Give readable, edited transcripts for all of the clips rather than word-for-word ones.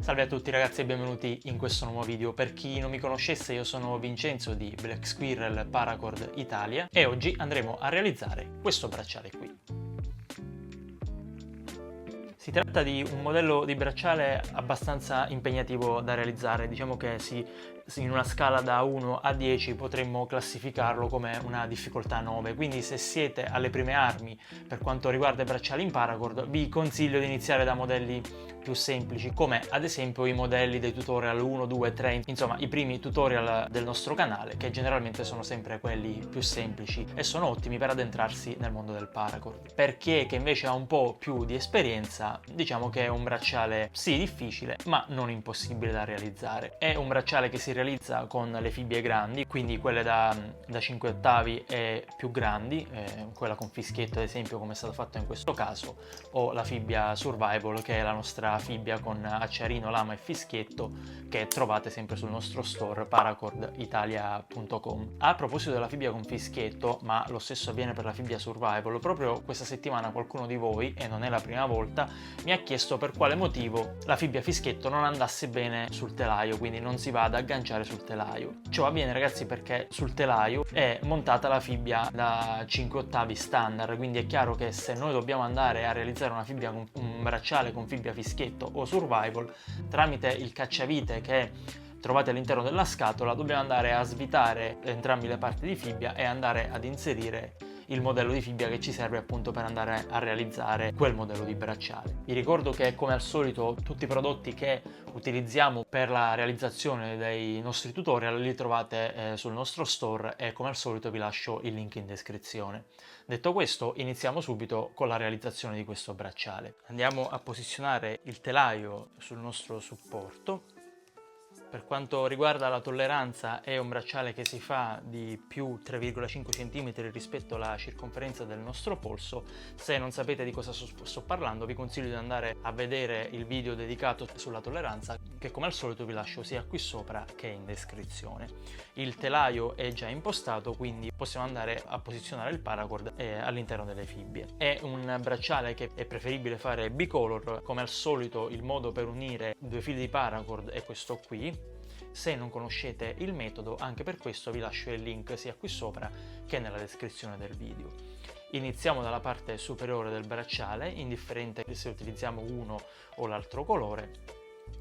Salve a tutti ragazzi e benvenuti in questo nuovo video. Per chi non mi conoscesse, io sono Vincenzo di Black Squirrel Paracord Italia e oggi andremo a realizzare questo bracciale qui. Si tratta di un modello di bracciale abbastanza impegnativo da realizzare, diciamo che in una scala da 1 a 10 potremmo classificarlo come una difficoltà 9, quindi se siete alle prime armi per quanto riguarda i bracciali in paracord vi consiglio di iniziare da modelli più semplici, come ad esempio i modelli dei tutorial 1, 2, 3, insomma i primi tutorial del nostro canale, che generalmente sono sempre quelli più semplici e sono ottimi per addentrarsi nel mondo del paracord. Per chi è che invece ha un po' più di esperienza, diciamo che è un bracciale sì difficile ma non impossibile da realizzare. È un bracciale che si realizza con le fibbie grandi, quindi quelle da 5 ottavi e più grandi, quella con fischietto ad esempio come è stato fatto in questo caso, o la fibbia Survival che è la nostra fibbia con acciarino, lama e fischietto che trovate sempre sul nostro store paracorditalia.com. A proposito della fibbia con fischietto, ma lo stesso avviene per la fibbia Survival, proprio questa settimana qualcuno di voi, e non è la prima volta, mi ha chiesto per quale motivo la fibbia fischietto non andasse bene sul telaio, quindi non si va ad agganciare sul telaio. Ciò avviene ragazzi perché sul telaio è montata la fibbia da 5 ottavi standard, quindi è chiaro che se noi dobbiamo andare a realizzare una fibbia con un bracciale con fibbia fischietto o Survival, tramite il cacciavite che trovate all'interno della scatola dobbiamo andare a svitare entrambe le parti di fibbia e andare ad inserire il modello di fibbia che ci serve appunto per andare a realizzare quel modello di bracciale. Vi ricordo che come al solito tutti i prodotti che utilizziamo per la realizzazione dei nostri tutorial li trovate sul nostro store e come al solito vi lascio il link in descrizione. Detto questo, iniziamo subito con la realizzazione di questo bracciale. Andiamo a posizionare il telaio sul nostro supporto. Per quanto riguarda la tolleranza, è un bracciale che si fa di più 3,5 cm rispetto alla circonferenza del nostro polso. Se non sapete di cosa sto parlando, vi consiglio di andare a vedere il video dedicato sulla tolleranza, che come al solito vi lascio sia qui sopra che in descrizione. Il telaio è già impostato, quindi possiamo andare a posizionare il paracord all'interno delle fibbie. È un bracciale che è preferibile fare bicolor, come al solito il modo per unire due fili di paracord è questo qui. Se non conoscete il metodo, anche per questo vi lascio il link sia qui sopra che nella descrizione del video. Iniziamo dalla parte superiore del bracciale, indifferente se utilizziamo uno o l'altro colore,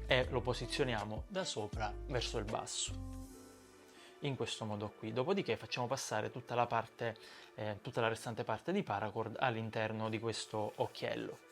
e lo posizioniamo da sopra verso il basso, in questo modo qui. Dopodiché facciamo passare tutta la restante parte di paracord all'interno di questo occhiello.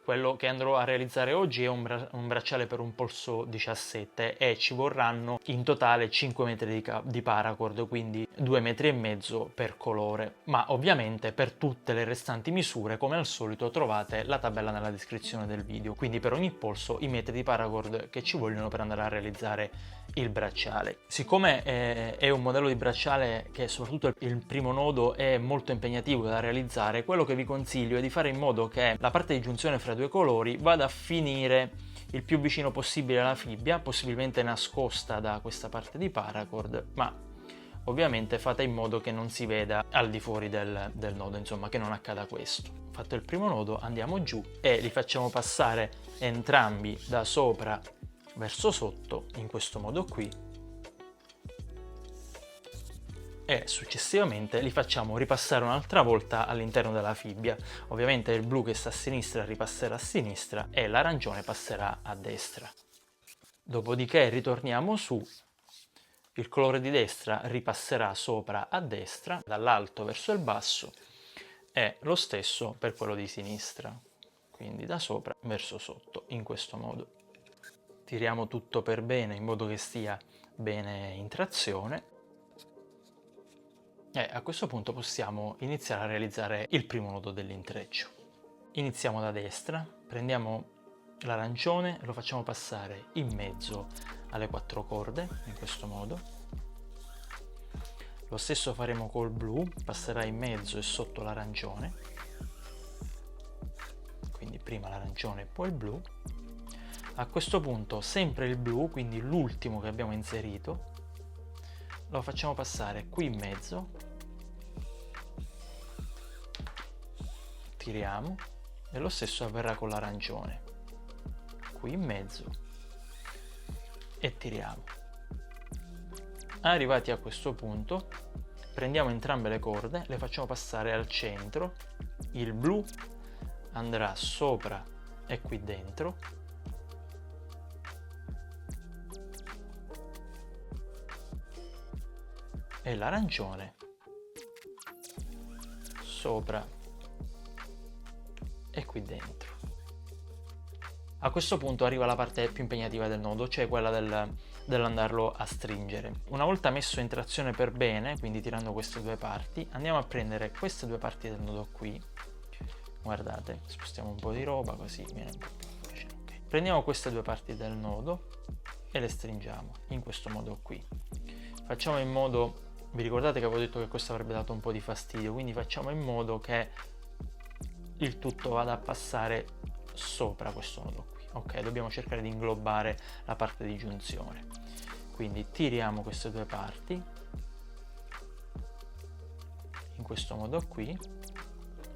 Quello che andrò a realizzare oggi è un bracciale per un polso 17 e ci vorranno in totale 5 metri di paracord, quindi 2,5 metri per colore, ma ovviamente per tutte le restanti misure come al solito trovate la tabella nella descrizione del video, quindi per ogni polso i metri di paracord che ci vogliono per andare a realizzare il bracciale. Siccome è un modello di bracciale che soprattutto il primo nodo è molto impegnativo da realizzare, quello che vi consiglio è di fare in modo che la parte di giunzione fra due colori vada a finire il più vicino possibile alla fibbia, possibilmente nascosta da questa parte di paracord, ma ovviamente fate in modo che non si veda al di fuori del nodo, insomma che non accada questo. Fatto il primo nodo andiamo giù e li facciamo passare entrambi da sopra verso sotto in questo modo qui e successivamente li facciamo ripassare un'altra volta all'interno della fibbia. Ovviamente il blu che sta a sinistra ripasserà a sinistra e l'arancione passerà a destra. Dopodiché ritorniamo su, il colore di destra ripasserà sopra a destra dall'alto verso il basso e lo stesso per quello di sinistra, quindi da sopra verso sotto in questo modo. Tiriamo tutto per bene in modo che stia bene in trazione e a questo punto possiamo iniziare a realizzare il primo nodo dell'intreccio. Iniziamo da destra, prendiamo l'arancione e lo facciamo passare in mezzo alle 4 corde in questo modo. Lo stesso faremo col blu, passerà in mezzo e sotto l'arancione, quindi prima l'arancione e poi il blu. A questo punto sempre il blu, quindi l'ultimo che abbiamo inserito, lo facciamo passare qui in mezzo, tiriamo e lo stesso avverrà con l'arancione. qui in mezzo e tiriamo. Arrivati a questo punto prendiamo entrambe le corde, le facciamo passare al centro, il blu andrà sopra e qui dentro, e l'arancione sopra e qui dentro. A questo punto arriva la parte più impegnativa del nodo, cioè quella dell'andarlo a stringere. Una volta messo in trazione per bene, quindi tirando queste due parti, andiamo a prendere queste due parti del nodo qui. Guardate, spostiamo un po' di roba così viene un po' più facile. Okay. Prendiamo queste due parti del nodo e le stringiamo in questo modo qui. Facciamo in modo, vi ricordate che avevo detto che questo avrebbe dato un po' di fastidio, quindi facciamo in modo che il tutto vada a passare sopra questo nodo qui. Ok, dobbiamo cercare di inglobare la parte di giunzione. Quindi tiriamo queste due parti in questo modo qui.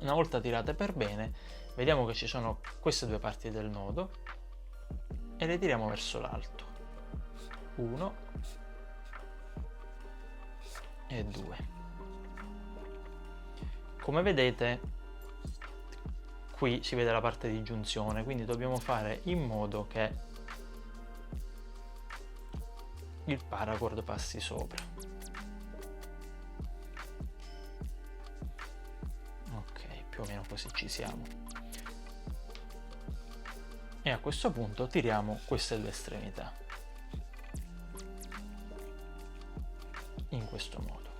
Una volta tirate per bene, vediamo che ci sono queste due parti del nodo e le tiriamo verso l'alto. 1 e 2. Come vedete, qui si vede la parte di giunzione, quindi dobbiamo fare in modo che il paracord passi sopra. Ok, più o meno così ci siamo. E a questo punto tiriamo queste due estremità in questo modo.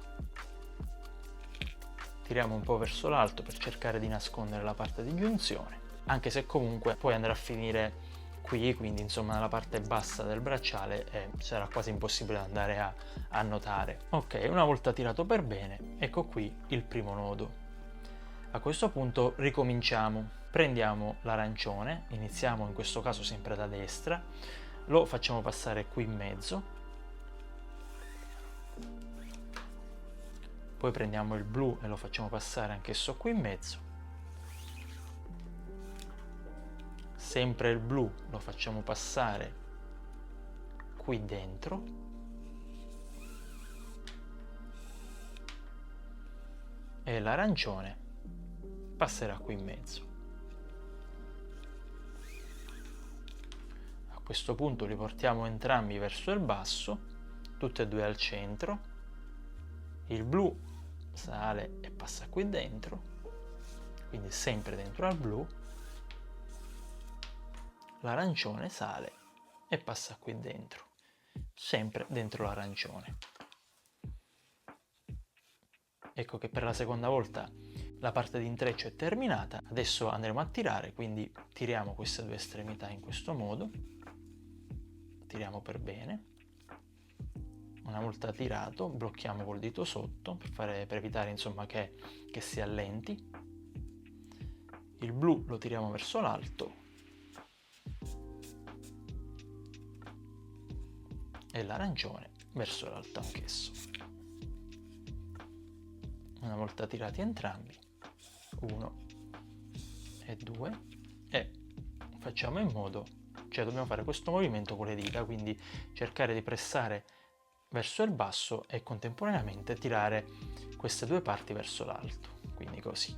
Tiriamo un po' verso l'alto per cercare di nascondere la parte di giunzione, anche se comunque poi andrà a finire qui, quindi insomma nella parte bassa del bracciale, e sarà quasi impossibile andare a notare. Ok, una volta tirato per bene, ecco qui il primo nodo. A questo punto ricominciamo, prendiamo l'arancione, iniziamo in questo caso sempre da destra, lo facciamo passare qui in mezzo, poi prendiamo il blu e lo facciamo passare anch'esso qui in mezzo, sempre il blu lo facciamo passare qui dentro, e l'arancione passerà qui in mezzo. A questo punto li portiamo entrambi verso il basso, tutti e due al centro, il blu sale e passa qui dentro, quindi sempre dentro al blu, l'arancione sale e passa qui dentro, sempre dentro l'arancione. Ecco che per la seconda volta la parte di intreccio è terminata. Adesso andremo a tirare, quindi tiriamo queste due estremità in questo modo, tiriamo per bene. Una volta tirato blocchiamo col dito sotto per evitare insomma che si allenti. Il blu lo tiriamo verso l'alto e l'arancione verso l'alto anch'esso. Una volta tirati entrambi, 1 e 2, e facciamo in modo, cioè dobbiamo fare questo movimento con le dita, quindi cercare di pressare verso il basso e contemporaneamente tirare queste due parti verso l'alto, quindi così.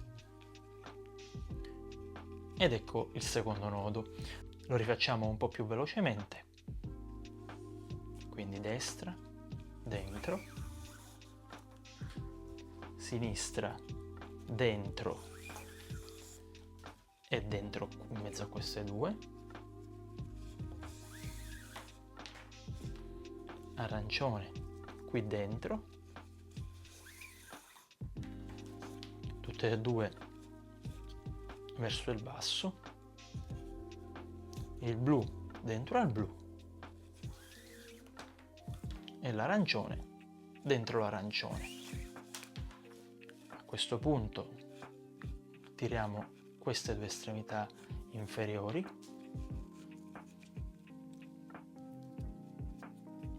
Ed ecco il secondo nodo. Lo rifacciamo un po' più velocemente, quindi destra, dentro, sinistra, dentro e dentro in mezzo a queste due, arancione qui dentro, tutte e due verso il basso, il blu dentro al blu e l'arancione dentro l'arancione. A questo punto tiriamo queste due estremità inferiori,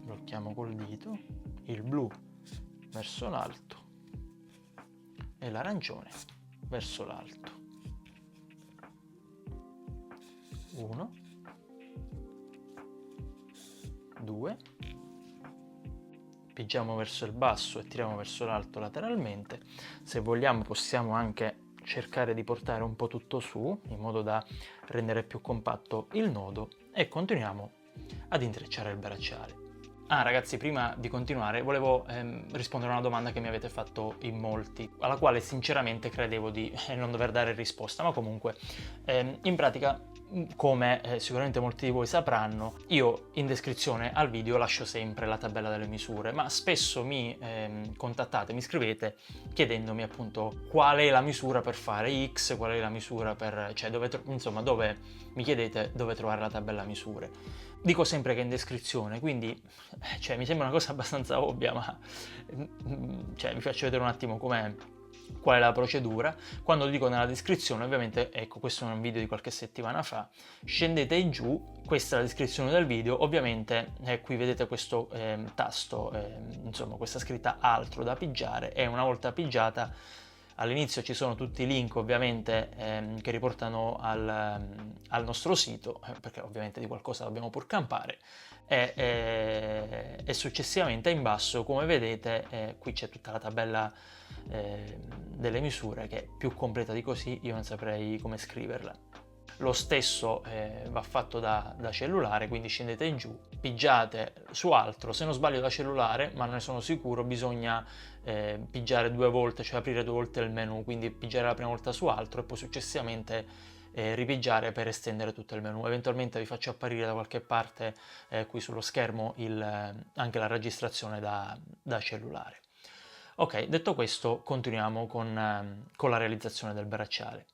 blocchiamo col dito, il blu verso l'alto e l'arancione verso l'alto. 1 2, pigiamo verso il basso e tiriamo verso l'alto lateralmente. Se vogliamo possiamo anche cercare di portare un po' tutto su in modo da rendere più compatto il nodo e continuiamo ad intrecciare il bracciale. Ragazzi, prima di continuare volevo rispondere a una domanda che mi avete fatto in molti, alla quale sinceramente credevo di non dover dare risposta, ma comunque in pratica, come sicuramente molti di voi sapranno, io in descrizione al video lascio sempre la tabella delle misure, ma spesso mi contattate, mi scrivete chiedendomi appunto qual è la misura per fare X, qual è la misura per... cioè insomma dove mi chiedete dove trovare la tabella misure. Dico sempre che è in descrizione, quindi mi sembra una cosa abbastanza ovvia, ma vi faccio vedere un attimo qual è la procedura. Quando lo dico nella descrizione, ovviamente, ecco, questo è un video di qualche settimana fa, scendete giù, questa è la descrizione del video, ovviamente qui vedete questo tasto, insomma questa scritta altro da pigiare, e una volta pigiata all'inizio ci sono tutti i link ovviamente che riportano al nostro sito, perché ovviamente di qualcosa dobbiamo pur campare, e successivamente in basso, come vedete, qui c'è tutta la tabella delle misure, che è più completa di così io non saprei come scriverla. Lo stesso va fatto da cellulare, quindi scendete giù, pigiate su altro, se non sbaglio da cellulare, ma non ne sono sicuro, bisogna pigiare 2 volte, cioè aprire 2 volte il menu, quindi pigiare la prima volta su altro e poi successivamente ripigiare per estendere tutto il menu. Eventualmente vi faccio apparire da qualche parte qui sullo schermo anche la registrazione da cellulare. Ok, detto questo, continuiamo con la realizzazione del bracciale.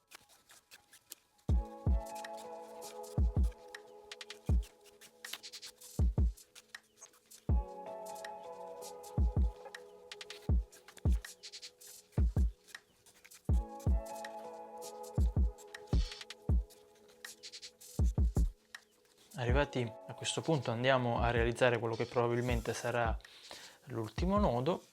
Arrivati a questo punto andiamo a realizzare quello che probabilmente sarà l'ultimo nodo.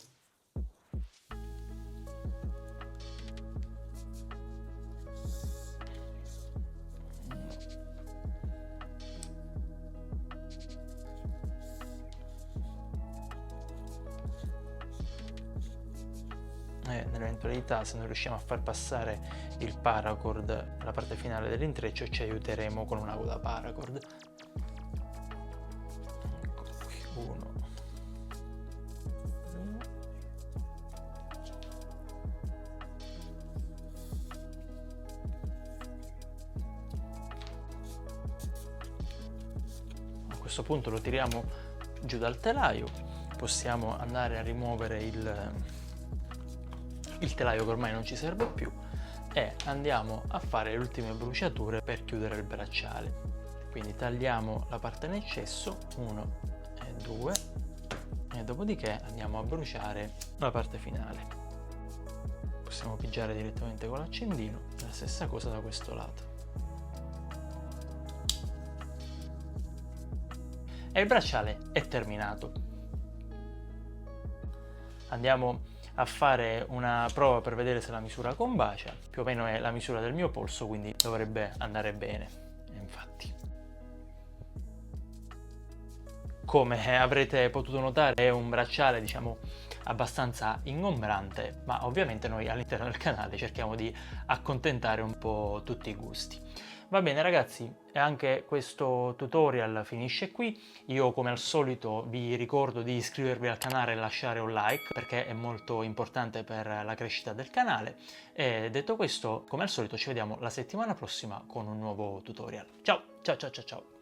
Nell'eventualità, se non riusciamo a far passare il paracord alla parte finale dell'intreccio, ci aiuteremo con un ago da paracord. Ecco qui, 1, 2. A questo punto lo tiriamo giù dal telaio, possiamo andare a rimuovere il telaio che ormai non ci serve più, e andiamo a fare le ultime bruciature per chiudere il bracciale. Quindi tagliamo la parte in eccesso, 1 e 2, e dopodiché andiamo a bruciare la parte finale. Possiamo pigiare direttamente con l'accendino, la stessa cosa da questo lato. E il bracciale è terminato. Andiamo a fare una prova per vedere se la misura combacia. Più o meno è la misura del mio polso, quindi dovrebbe andare bene. Infatti, come avrete potuto notare, è un bracciale, diciamo, abbastanza ingombrante, ma ovviamente noi all'interno del canale cerchiamo di accontentare un po' tutti i gusti. Va bene ragazzi, e anche questo tutorial finisce qui. Io come al solito vi ricordo di iscrivervi al canale e lasciare un like, perché è molto importante per la crescita del canale. E detto questo, come al solito ci vediamo la settimana prossima con un nuovo tutorial. Ciao ciao ciao ciao ciao!